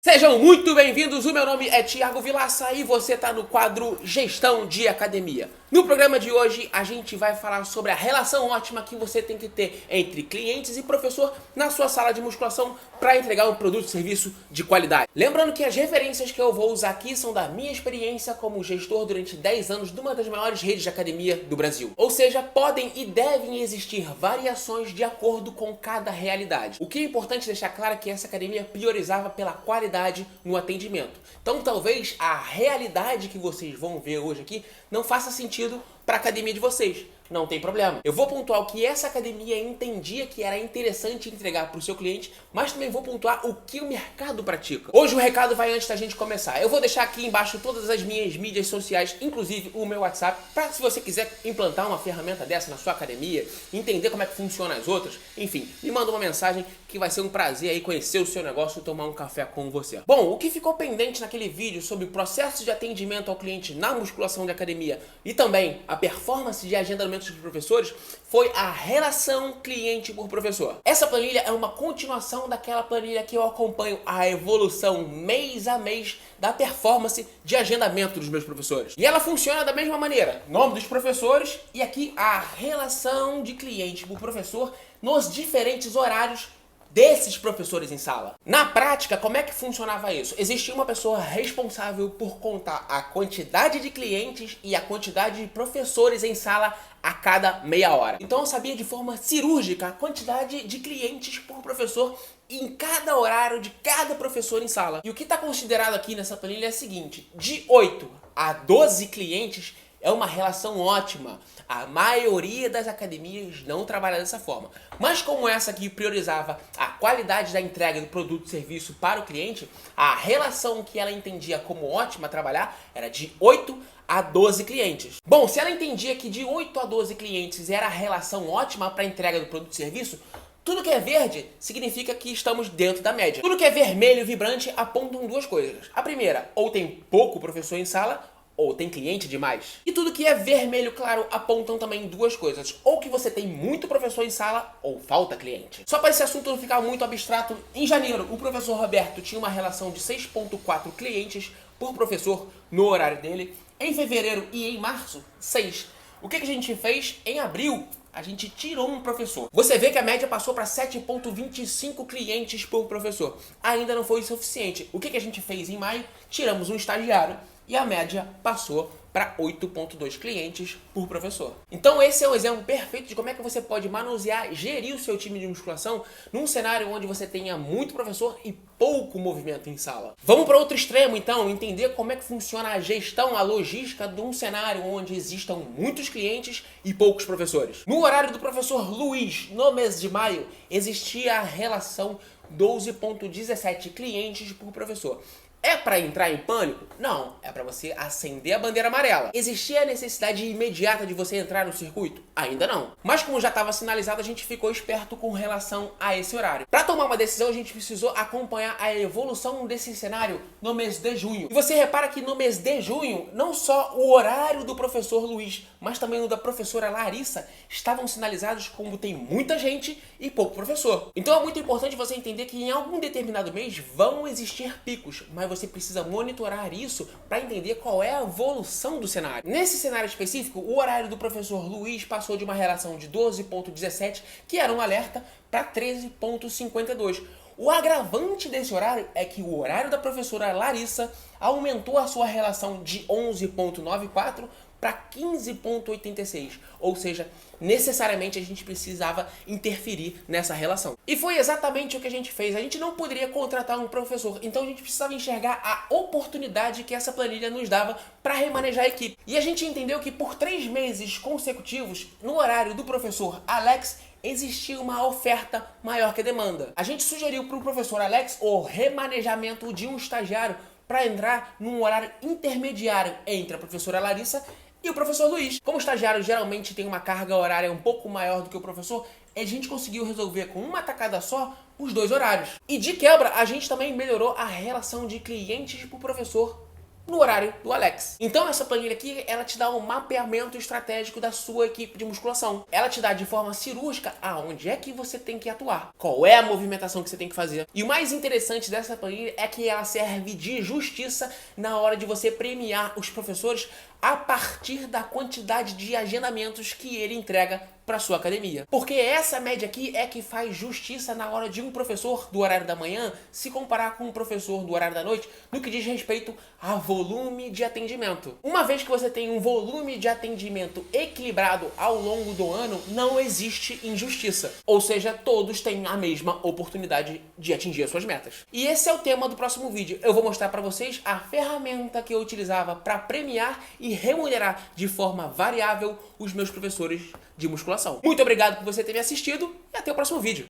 Sejam muito bem-vindos, o meu nome é Thiago Vilaça e você está no quadro Gestão de Academia. No programa de hoje a gente vai falar sobre a relação ótima que você tem que ter entre clientes e professor na sua sala de musculação para entregar um produto e serviço de qualidade. Lembrando que as referências que eu vou usar aqui são da minha experiência como gestor durante 10 anos de uma das maiores redes de academia do Brasil. Ou seja, podem e devem existir variações de acordo com cada realidade. O que é importante deixar claro é que essa academia priorizava pela qualidade no atendimento. Então talvez a realidade que vocês vão ver hoje aqui não faça sentido para a academia de vocês. Não tem problema. Eu vou pontuar o que essa academia entendia que era interessante entregar para o seu cliente, mas também vou pontuar o que o mercado pratica. Hoje o recado vai antes da gente começar. Eu vou deixar aqui embaixo todas as minhas mídias sociais, inclusive o meu WhatsApp, para se você quiser implantar uma ferramenta dessa na sua academia, entender como é que funciona as outras, enfim, me manda uma mensagem que vai ser um prazer aí conhecer o seu negócio e tomar um café com você. Bom, o que ficou pendente naquele vídeo sobre o processo de atendimento ao cliente na musculação de academia e também a performance de agendamento dos professores foi a relação cliente por professor. Essa planilha é uma continuação daquela planilha que eu acompanho a evolução mês a mês da performance de agendamento dos meus professores. E ela funciona da mesma maneira: nome dos professores e aqui a relação de cliente por professor nos diferentes horários desses professores em sala. Na prática, como é que funcionava isso? Existia uma pessoa responsável por contar a quantidade de clientes e a quantidade de professores em sala a cada meia hora. Então eu sabia de forma cirúrgica a quantidade de clientes por professor em cada horário de cada professor em sala. E o que está considerado aqui nessa planilha é o seguinte: de 8 a 12 clientes é uma relação ótima. A maioria das academias não trabalha dessa forma. Mas como essa aqui priorizava a qualidade da entrega do produto e serviço para o cliente, a relação que ela entendia como ótima a trabalhar era de 8 a 12 clientes. Bom, se ela entendia que de 8 a 12 clientes era a relação ótima para a entrega do produto e serviço, tudo que é verde significa que estamos dentro da média. Tudo que é vermelho e vibrante apontam duas coisas. A primeira, ou tem pouco professor em sala, ou tem cliente demais. E tudo que é vermelho claro apontam também duas coisas: ou que você tem muito professor em sala, ou falta cliente. Só para esse assunto não ficar muito abstrato, em janeiro o professor Roberto tinha uma relação de 6,4 clientes por professor no horário dele. Em fevereiro e em março, 6. O que a gente fez? Em abril, a gente tirou um professor. Você vê que a média passou para 7,25 clientes por professor. Ainda não foi o suficiente. O que a gente fez em maio? Tiramos um estagiário e a média passou para 8,2 clientes por professor. Então esse é um exemplo perfeito de como é que você pode manusear, gerir o seu time de musculação num cenário onde você tenha muito professor e pouco movimento em sala. Vamos para outro extremo então, entender como é que funciona a gestão, a logística de um cenário onde existam muitos clientes e poucos professores. No horário do professor Luiz, no mês de maio, existia a relação 12,17 clientes por professor. É para entrar em pânico? Não, é para você acender a bandeira amarela. Existia a necessidade imediata de você entrar no circuito? Ainda não. Mas como já estava sinalizado, a gente ficou esperto com relação a esse horário. Para tomar uma decisão, a gente precisou acompanhar a evolução desse cenário no mês de junho. E você repara que no mês de junho, não só o horário do professor Luiz, mas também o da professora Larissa estavam sinalizados como tem muita gente e pouco professor. Então é muito importante você entender que em algum determinado mês vão existir picos, mas você precisa monitorar isso para entender qual é a evolução do cenário. Nesse cenário específico, o horário do professor Luiz passou de uma relação de 12,17, que era um alerta, para 13,52. O agravante desse horário é que o horário da professora Larissa aumentou a sua relação de 11,94 para 15,86, ou seja, necessariamente a gente precisava interferir nessa relação. E foi exatamente o que a gente fez. A gente não poderia contratar um professor, então a gente precisava enxergar a oportunidade que essa planilha nos dava para remanejar a equipe. E a gente entendeu que por 3 meses consecutivos, no horário do professor Alex, existia uma oferta maior que a demanda. A gente sugeriu para o professor Alex o remanejamento de um estagiário para entrar num horário intermediário entre a professora Larissa e o professor Luiz. Como o estagiário geralmente tem uma carga horária um pouco maior do que o professor, a gente conseguiu resolver com uma tacada só os dois horários. E de quebra, a gente também melhorou a relação de clientes por professor no horário do Alex. Então essa planilha aqui, ela te dá um mapeamento estratégico da sua equipe de musculação. Ela te dá de forma cirúrgica aonde é que você tem que atuar, qual é a movimentação que você tem que fazer. E o mais interessante dessa planilha é que ela serve de justiça na hora de você premiar os professores a partir da quantidade de agendamentos que ele entrega para sua academia. Porque essa média aqui é que faz justiça na hora de um professor do horário da manhã se comparar com um professor do horário da noite no que diz respeito a volume de atendimento. Uma vez que você tem um volume de atendimento equilibrado ao longo do ano, não existe injustiça. Ou seja, todos têm a mesma oportunidade de atingir as suas metas. E esse é o tema do próximo vídeo. Eu vou mostrar para vocês a ferramenta que eu utilizava para premiar e remunerar de forma variável os meus professores de musculação. Muito obrigado por você ter me assistido e até o próximo vídeo.